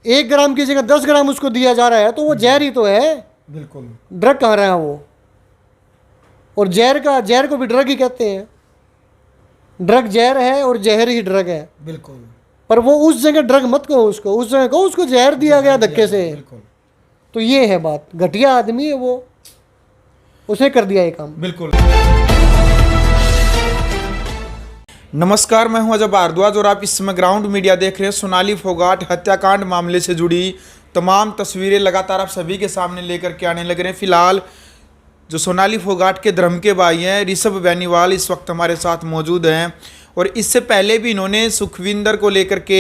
1 ग्राम की जगह 10 ग्राम उसको दिया जा रहा है तो वो जहर ही तो है। बिल्कुल। ड्रग कहाँ रहा है वो? और जहर को भी ड्रग ही कहते हैं। ड्रग जहर है और जहर ही ड्रग है। बिल्कुल। पर वो उस जगह ड्रग मत कहो उसको, उस जगह कहो उसको जहर दिया गया धक्के से। बिल्कुल। तो ये है बात, घटिया आदमी है वो, उसने कर दिया ये काम। बिल्कुल। नमस्कार, मैं हूं अजय भारद्वाज और आप इस समय ग्राउंड मीडिया देख रहे हैं। सोनाली फोगाट हत्याकांड मामले से जुड़ी तमाम तस्वीरें लगातार आप सभी के सामने लेकर के आने लग रहे हैं। फिलहाल जो सोनाली फोगाट के धर्म के भाई हैं ऋषभ बेनीवाल इस वक्त हमारे साथ मौजूद हैं और इससे पहले भी इन्होंने सुखविंदर को लेकर के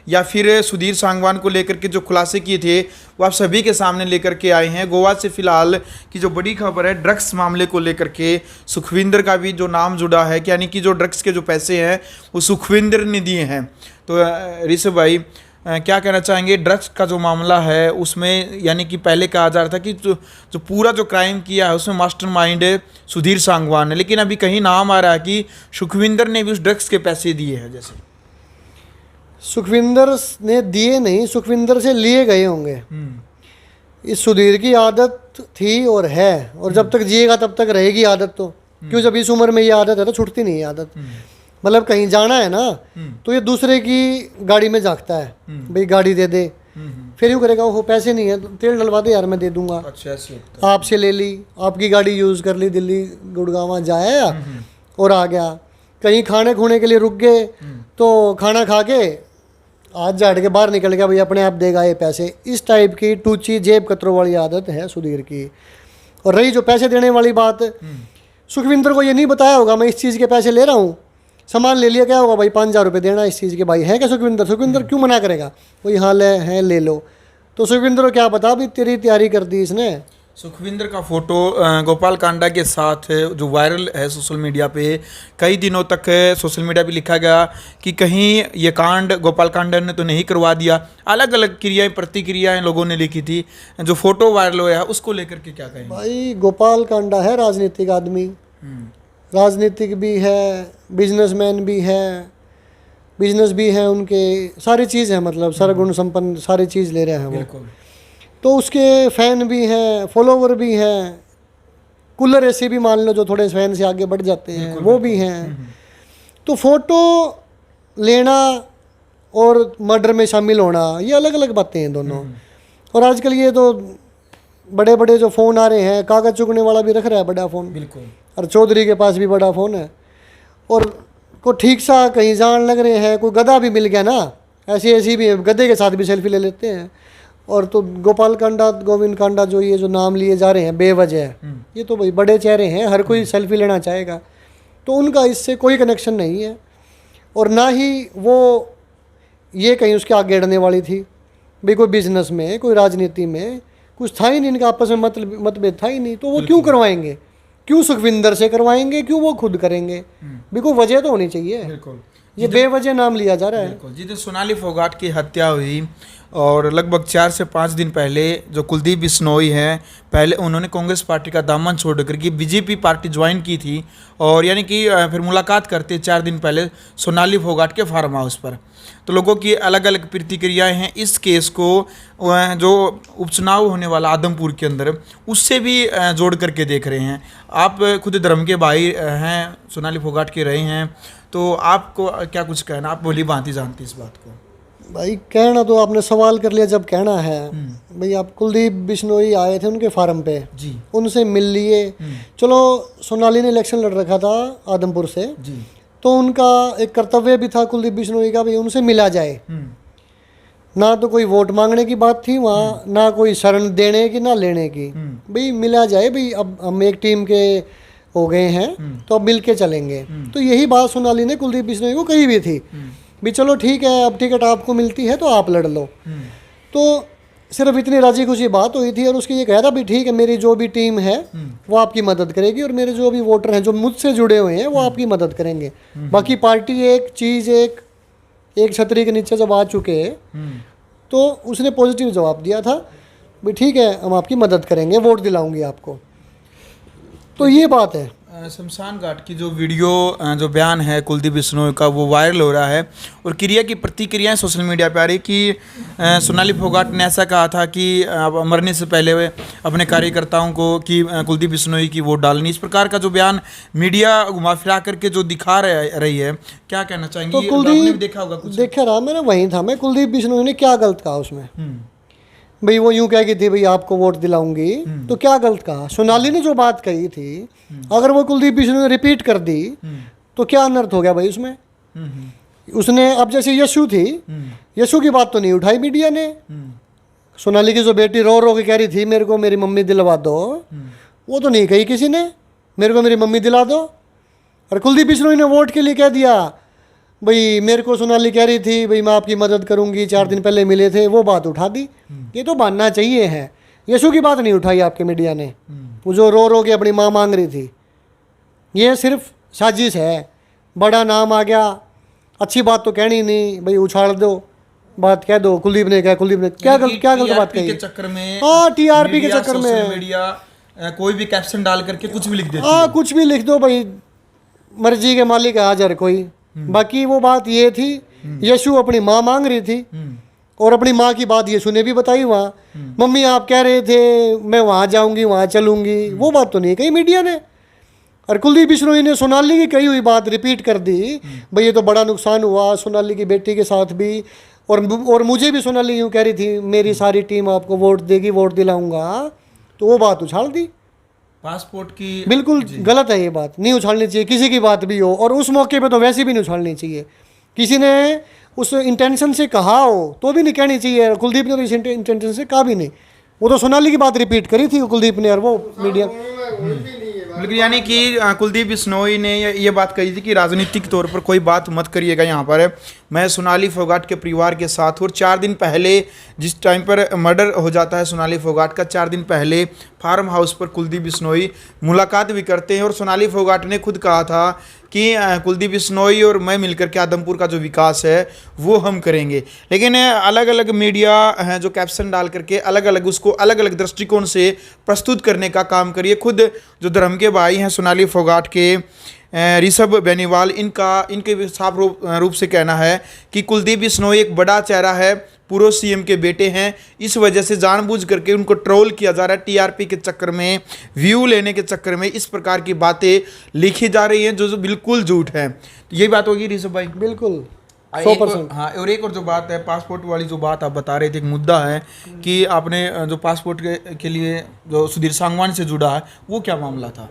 या फिर सुधीर सांगवान को लेकर के जो खुलासे किए थे वो आप सभी के सामने लेकर के आए हैं। गोवा से फिलहाल की जो बड़ी खबर है, ड्रग्स मामले को लेकर के सुखविंदर का भी जो नाम जुड़ा है, यानी कि जो ड्रग्स के जो पैसे हैं वो सुखविंदर ने दिए हैं। तो ऋषभ भाई क्या कहना चाहेंगे? ड्रग्स का जो मामला है उसमें यानी कि पहले कहा जा रहा था कि जो पूरा जो क्राइम किया है उसमें मास्टरमाइंड सुधीर सांगवान है, लेकिन अभी कहीं नाम आ रहा है कि सुखविंदर ने भी उस ड्रग्स के पैसे दिए हैं। जैसे सुखविंदर ने दिए नहीं, सुखविंदर से लिए गए होंगे। इस सुधीर की आदत थी और है, और जब तक जिएगा तब तक रहेगी आदत। तो क्यों, जब इस उम्र में ये आदत है तो छूटती नहीं है आदत। मतलब कहीं जाना है ना तो ये दूसरे की गाड़ी में झांकता है, भाई गाड़ी दे दे। फिर यूँ करेगा, वो पैसे नहीं है तो तेल डलवा दे यार, मैं दे दूंगा। अच्छा, ऐसे होता है। आपसे ले ली, आपकी गाड़ी यूज़ कर ली, दिल्ली गुड़गांव जाया और आ गया। कहीं खाने खूने के लिए रुक गए तो खाना खा के हाथ झाड़ के बाहर निकल गया, भाई अपने आप देगा ये पैसे। इस टाइप की टूची जेब कतरों वाली आदत है सुधीर की। और रही जो पैसे देने वाली बात, सुखविंदर को ये नहीं बताया होगा मैं इस चीज़ के पैसे ले रहा हूँ। सामान ले लिया, क्या होगा भाई 5,000 रुपये देना इस चीज़ के। भाई है क्या सुखविंदर क्यों मना करेगा? वही हाल है ले लो। तो सुखविंदर को क्या पता भी तेरी तैयारी कर दी इसने। सुखविंदर का फोटो गोपाल कांडा के साथ जो वायरल है सोशल मीडिया पे, कई दिनों तक सोशल मीडिया पे लिखा गया कि कहीं ये कांड गोपाल कांडा ने तो नहीं करवा दिया। अलग अलग प्रतिक्रियाएं लोगों ने लिखी थी। जो फोटो वायरल हुआ है उसको लेकर के क्या कहेंगे? भाई गोपाल कांडा है राजनीतिक आदमी, राजनीतिक भी है, बिजनेसमैन भी है, बिजनेस भी है उनके, सारी चीज़ है, मतलब सरगुण संपन्न सारी चीज़ ले रहे हैं वो। तो उसके फ़ैन भी हैं, फॉलोवर भी हैं, कूलर ऐसे भी मान लो जो थोड़े फैन से आगे बढ़ जाते हैं वो भी हैं। तो फोटो लेना और मर्डर में शामिल होना ये अलग अलग बातें हैं दोनों। और आजकल ये तो बड़े बड़े जो फ़ोन आ रहे हैं, कागज़ चुगने वाला भी रख रहा है बड़ा फ़ोन। बिल्कुल। और चौधरी के पास भी बड़ा फ़ोन है। और को ठीक सा कहीं जान लग रहे हैं, कोई गधा भी मिल गया ना, ऐसी भी गधे के साथ भी सेल्फी ले लेते हैं। और तो गोपाल कांडा, गोविंद कांडा जो ये जो नाम लिए जा रहे हैं बेवजह, ये तो भाई बड़े चेहरे हैं, हर कोई सेल्फी लेना चाहेगा। तो उनका इससे कोई कनेक्शन नहीं है और ना ही वो ये कहीं उसके आगे अड़ने वाली थी। भाई कोई बिजनेस में, कोई राजनीति में कुछ था ही नहीं, इनका आपस में मतभेद था ही नहीं। तो वो क्यों करवाएंगे? क्यों सुखविंदर से करवाएंगे? क्यों वो खुद करेंगे? भी कोई वजह तो होनी चाहिए। बिल्कुल। ये बेवजह नाम लिया जा रहा है। जिस दिन सोनाली फोगाट की हत्या हुई और लगभग 4 से 5 दिन पहले जो कुलदीप बिश्नोई हैं, पहले उन्होंने कांग्रेस पार्टी का दामन छोड़ करके बीजेपी पार्टी ज्वाइन की थी और यानी कि फिर मुलाकात करते 4 दिन पहले सोनाली फोगाट के फार्म हाउस पर। तो लोगों की अलग अलग प्रतिक्रियाएं हैं। इस केस को जो उपचुनाव होने वाला आदमपुर के अंदर उससे भी जोड़ करके देख रहे हैं। आप खुद धर्म के भाई हैं, सोनाली फोगाट के रहे हैं, तो आपको क्या कुछ कहना? आप भली भांति जानती इस बात को। भाई कहना तो आपने सवाल कर लिया, जब कहना है भाई। आप कुलदीप बिश्नोई आए थे उनके फार्म पे जी, उनसे मिल लिए। चलो सोनाली ने इलेक्शन लड़ रखा था आदमपुर से जी, तो उनका एक कर्तव्य भी था कुलदीप बिश्नोई का, भाई उनसे मिला जाए। ना तो कोई वोट मांगने की बात थी वहाँ, ना कोई शरण देने की ना लेने की, भाई मिला जाए। भाई अब हम एक टीम के हो गए हैं तो अब मिल के चलेंगे। तो यही बात सोनाली ने कुलदीप बिश्नोई को कही भी थी भी चलो ठीक है, अब टिकट आपको मिलती है तो आप लड़ लो। तो सिर्फ इतनी राजी खुशी बात हुई थी और उसकी ये कहा था भी ठीक है, मेरी जो भी टीम है वो आपकी मदद करेगी और मेरे जो भी वोटर हैं जो मुझसे जुड़े हुए हैं वो आपकी मदद करेंगे। बाकी पार्टी एक चीज़ एक छतरी के नीचे जब आ चुके तो उसने पॉजिटिव जवाब दिया था भी ठीक है, हम आपकी मदद करेंगे, वोट दिलाऊंगी आपको। तो ये बात है। शमशान घाट की जो वीडियो जो बयान है कुलदीप बिश्नोई का वो वायरल हो रहा है और क्रिया की प्रतिक्रियाएं सोशल मीडिया पे आ रही कि सोनाली फोगाट ने ऐसा कहा था कि मरने से पहले वे अपने कार्यकर्ताओं को कि कुलदीप बिश्नोई की वोट डालनी। इस प्रकार का जो बयान मीडिया घुमा फिरा करके जो दिखा रही है, क्या कहना चाहेंगे? तो ये आपने भी कुलदीप देखा होगा कुछ? देखा रहा मैंने, वहीं था मैं। कुलदीप बिश्नोई ने क्या गलत कहा उसमें? भाई वो यूं कह गई थी भाई आपको वोट दिलाऊंगी, तो क्या गलत कहा? सोनाली ने जो बात कही थी अगर वो कुलदीप बिश्नोई ने रिपीट कर दी तो क्या अनर्थ हो गया भाई उसमें? उसने अब जैसे यशु थी, यशु की बात तो नहीं उठाई मीडिया ने। सोनाली की जो बेटी रो रो के कह रही थी मेरे को मेरी मम्मी दिलवा दो, वो तो नहीं कही किसी ने मेरे को मेरी मम्मी दिला दो। और कुलदीप बिश्नोई ने वोट के लिए कह दिया भाई मेरे को सोनाली कह रही थी भाई मैं आपकी मदद करूंगी, 4 दिन पहले मिले थे, वो बात उठा दी। ये तो मानना चाहिए है। यशु की बात नहीं उठाई आपके मीडिया ने, वो जो रो रो के अपनी माँ मांग रही थी। ये सिर्फ साजिश है, बड़ा नाम आ गया, अच्छी बात तो कहनी नहीं भाई, उछाल दो बात, कह दो कुलदीप ने क्या गलत बात कही? चक्कर में, हाँ टीआरपी के चक्कर में मीडिया कोई भी कैप्शन डाल करके कुछ भी लिख देती है। हाँ कुछ भी लिख दो भाई, मर्जी के मालिक है हाजर कोई। बाकी वो बात ये थी यशु अपनी माँ मांग रही थी और अपनी माँ की बात यशु ने भी बताई वहाँ। मम्मी आप कह रहे थे मैं वहाँ जाऊंगी वहाँ चलूंगी, वो बात तो नहीं कही मीडिया ने। और कुलदीप बिश्नोई ने सोनाली की कही हुई बात रिपीट कर दी भाई ये तो बड़ा नुकसान हुआ सोनाली की बेटी के साथ भी, और मुझे भी सोनाली यूँ कह रही थी मेरी सारी टीम आपको वोट देगी, वोट दिलाऊंगा, तो वो बात उछाल दी। पासपोर्ट की बिल्कुल गलत है ये बात, नहीं उछालनी चाहिए किसी की बात भी हो, और उस मौके पे तो वैसे भी नहीं उछालनी चाहिए। किसी ने उस इंटेंशन से कहा हो तो भी नहीं कहनी चाहिए। कुलदीप ने तो इस इंटेंशन से कहा भी नहीं, वो तो सोनाली की बात रिपीट करी थी कुलदीप ने, और वो मीडिया बिल्कुल, यानी कि कुलदीप बिश्नोई ने ये बात कही थी कि राजनीतिक तौर पर कोई बात मत करिएगा यहाँ पर। मैं सोनाली फोगाट के परिवार के साथ हूँ, और 4 दिन पहले जिस टाइम पर मर्डर हो जाता है सोनाली फोगाट का, 4 दिन पहले फार्म हाउस पर कुलदीप बिश्नोई मुलाकात भी करते हैं। और सोनाली फोगाट ने खुद कहा था कि कुलदीप बिश्नोई और मैं मिलकर के आदमपुर का जो विकास है वो हम करेंगे। लेकिन अलग अलग मीडिया हैं जो कैप्शन डाल करके अलग अलग उसको अलग अलग दृष्टिकोण से प्रस्तुत करने का काम करिए। खुद जो धर्म के भाई हैं सोनाली फोगाट के ऋषभ बेनीवाल, इनके साफ रूप से कहना है कि कुलदीप बिश्नोई एक बड़ा चेहरा है, पूर्व सीएम के बेटे हैं, इस वजह से जानबूझ करके उनको ट्रोल किया जा रहा है। टीआरपी के चक्कर में, व्यू लेने के चक्कर में इस प्रकार की बातें लिखी जा रही हैं जो बिल्कुल झूठ है। तो यही बात होगी ऋषभ भाई? बिल्कुल 100%। हाँ, और एक और जो बात है पासपोर्ट वाली जो बात आप बता रहे थे, एक मुद्दा है कि आपने जो पासपोर्ट के लिए जो सुधीर सांगवान से जुड़ा है, वो क्या मामला था?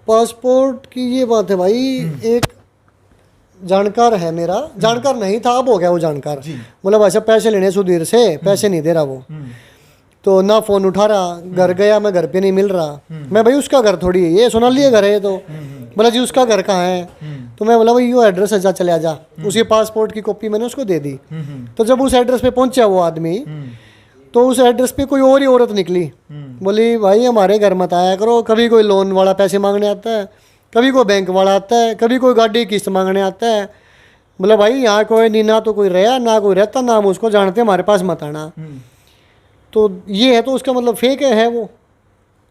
पासपोर्ट की ये बात है भाई, एक जानकार है मेरा, जानकार नहीं था अब हो गया वो जानकार, मतलब ऐसा पैसे लेने सुधीर से, पैसे नहीं दे रहा वो, तो ना फोन उठा रहा, घर गया मैं घर पे नहीं मिल रहा। मैं भाई उसका घर थोड़ी है ये, सोनाली का घर है, तो बोला जी उसका घर कहाँ है? तो मैं बोला भाई यो एड्रेस है, जा चले आ जा। उसके पासपोर्ट की कॉपी मैंने उसको दे दी। तो जब उस एड्रेस पे पहुंचा वो आदमी, तो उस एड्रेस पे कोई और ही औरत निकली, बोली भाई हमारे घर मत आया करो, कभी कोई लोन वाला पैसे मांगने आता है, कभी कोई बैंक वाला आता है, कभी कोई गाड़ी की किस्त मांगने आता है। बोला भाई यहाँ कोई नहीं, ना तो कोई रहा ना कोई रहता, ना हम उसको जानते, हमारे पास मत आना। तो ये है, तो उसका मतलब फेक है वो,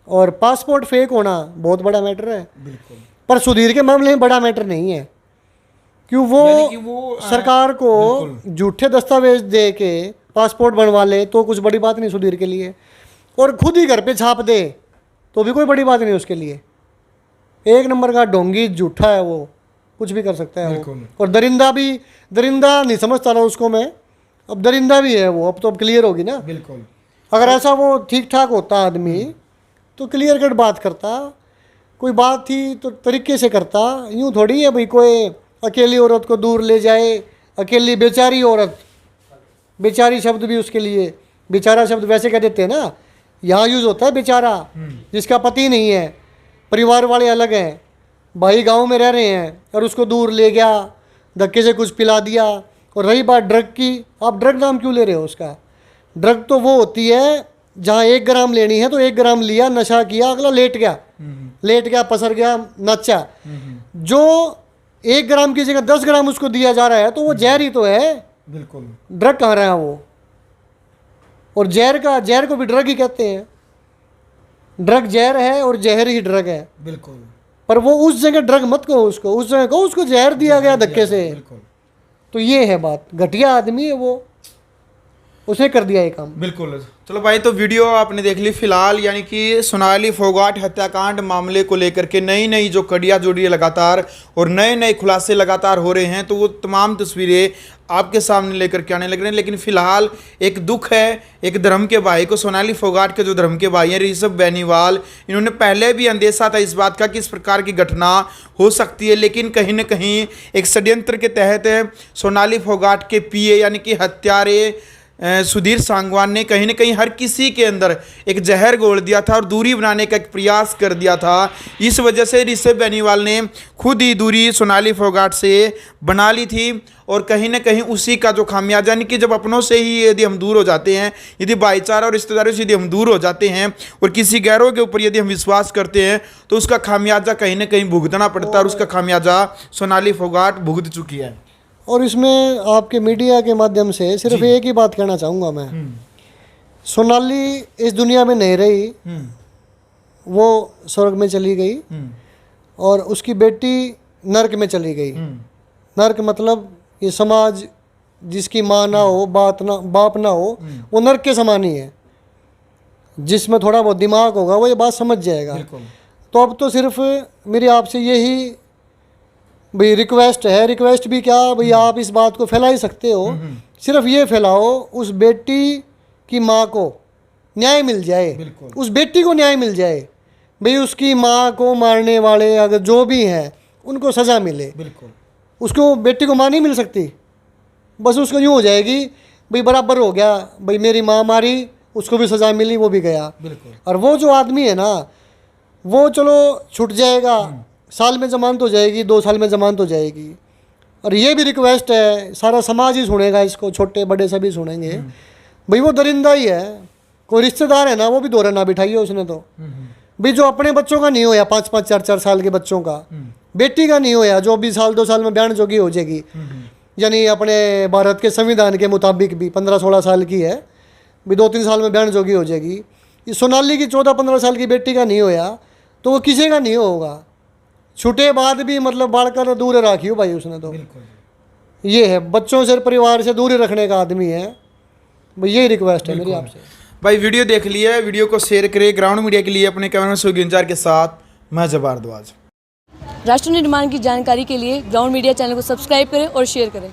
और पासपोर्ट फेक होना बहुत बड़ा मैटर है। पर सुधीर के मामले में बड़ा मैटर नहीं है, क्यों वो सरकार को झूठे दस्तावेज दे के पासपोर्ट बनवा ले तो कुछ बड़ी बात नहीं सुधीर के लिए, और खुद ही घर पे छाप दे तो भी कोई बड़ी बात नहीं उसके लिए। एक नंबर का ढोंगी झूठा है वो, कुछ भी कर सकता है वो, और दरिंदा नहीं समझता था उसको मैं, अब दरिंदा भी है वो, अब तो अब क्लियर होगी ना। बिल्कुल, अगर ऐसा वो ठीक ठाक होता आदमी तो क्लियर कट बात करता, कोई बात थी तो तरीके से करता। यूँ थोड़ी है भाई कोई अकेली औरत को दूर ले जाए, अकेली बेचारी औरत, बेचारी शब्द भी उसके लिए, बेचारा शब्द वैसे कह देते हैं ना, यहाँ यूज़ होता है बेचारा, जिसका पति नहीं है, परिवार वाले अलग हैं, भाई गांव में रह रहे हैं, और उसको दूर ले गया, धक्के से कुछ पिला दिया। और रही बात ड्रग की, आप ड्रग नाम क्यों ले रहे हो उसका? ड्रग तो वो होती है जहाँ 1 ग्राम लेनी है तो 1 ग्राम लिया, नशा किया, अगला लेट गया, पसर गया, नाचा। जो 1 ग्राम की जगह 10 ग्राम उसको दिया जा रहा है तो वो जहर ही तो है। बिल्कुल, ड्रग कहाँ रहा है वो? और जहर को भी ड्रग ही कहते हैं। ड्रग जहर है और जहर ही ड्रग है। बिल्कुल, पर वो उस जगह ड्रग मत कहो उसको, उस जगह कहो उसको जहर दिया गया धक्के से। तो ये है बात, घटिया आदमी है वो, उसने कर दिया ये काम। बिल्कुल। चलो भाई, तो वीडियो आपने देख ली। फिलहाल यानी कि सोनाली फोगाट हत्याकांड मामले को लेकर के नई नई जो कड़ियाँ जुड़ी है लगातार, और नए नए खुलासे लगातार हो रहे हैं, तो वो तमाम तस्वीरें आपके सामने लेकर के आने लग रहे हैं। लेकिन फिलहाल एक दुख है एक धर्म के भाई को, सोनाली फोगाट के जो धर्म के भाई हैं ऋषभ बेनीवाल, इन्होंने पहले भी अंदेशा था इस बात का कि इस प्रकार की घटना हो सकती है, लेकिन कहीं ना कहीं एक षड्यंत्र के तहत सोनाली फोगाट के पीए यानी कि हत्यारे सुधीर सांगवान ने कहीं ना कहीं हर किसी के अंदर एक जहर घोल दिया था और दूरी बनाने का एक प्रयास कर दिया था। इस वजह से ऋषभ बेनीवाल ने खुद ही दूरी सोनाली फोगाट से बना ली थी, और कहीं ना कहीं उसी का जो खामियाजा, यानी कि जब अपनों से ही यदि हम दूर हो जाते हैं, यदि भाईचारा और रिश्तेदारों से यदि हम दूर हो जाते हैं और किसी गैरों के ऊपर यदि हम विश्वास करते हैं, तो उसका खामियाजा कहीं ना कहीं भुगतना पड़ता है, और उसका खामियाजा सोनाली फोगाट भुगत चुकी है। और इसमें आपके मीडिया के माध्यम से सिर्फ एक ही बात कहना चाहूँगा मैं, सोनाली इस दुनिया में नहीं रही, वो स्वर्ग में चली गई, और उसकी बेटी नर्क में चली गई। नर्क मतलब ये समाज जिसकी माँ ना हो, बाप ना हो, वो नर्क के समान ही है। जिसमें थोड़ा बहुत दिमाग होगा वो ये बात समझ जाएगा। तो अब तो सिर्फ मेरी आपसे यही भाई रिक्वेस्ट है, रिक्वेस्ट भी क्या भाई, आप इस बात को फैला ही सकते हो, सिर्फ ये फैलाओ उस बेटी की माँ को न्याय मिल जाए, उस बेटी को न्याय मिल जाए भाई, उसकी माँ को मारने वाले अगर जो भी हैं उनको सज़ा मिले। उसको बेटी को माँ नहीं मिल सकती, बस उसको यूँ हो जाएगी भाई बराबर हो गया, भाई मेरी माँ मारी, उसको भी सज़ा मिली, वो भी गया। और वो जो आदमी है ना, वो चलो छूट जाएगा, साल में जमानत हो जाएगी, 2 साल में जमानत हो जाएगी। और ये भी रिक्वेस्ट है, सारा समाज ही सुनेगा इसको, छोटे बड़े सभी सुनेंगे भाई, वो दरिंदा ही है, कोई रिश्तेदार है ना, वो भी दौरा ना बिठाइए उसने तो भाई, जो अपने बच्चों का नहीं होया, 5-5 4-4 साल के बच्चों का, बेटी का नहीं होया, जो भी 2 साल में ब्याह जोगी हो जाएगी, यानी अपने भारत के संविधान के मुताबिक भी 15-16 साल की है भी, 2-3 साल में ब्याह जोगी हो जाएगी। ये सोनाली की 14-15 साल की बेटी का नहीं होया, तो वो किसी का नहीं होगा। छूटे बाद भी मतलब बाढ़कर दूर राखी हो भाई उसने तो। ये है, बच्चों से परिवार से दूर रखने का आदमी है भाई, यही रिक्वेस्ट है मेरी आपसे। भाई वीडियो देख लिया, वीडियो को शेयर करें। ग्राउंड मीडिया के लिए अपने कैमरा सुगिंजार के साथ मैं अजय भारद्वाज। राष्ट्र निर्माण की जानकारी के लिए ग्राउंड मीडिया चैनल को सब्सक्राइब करें और शेयर करें।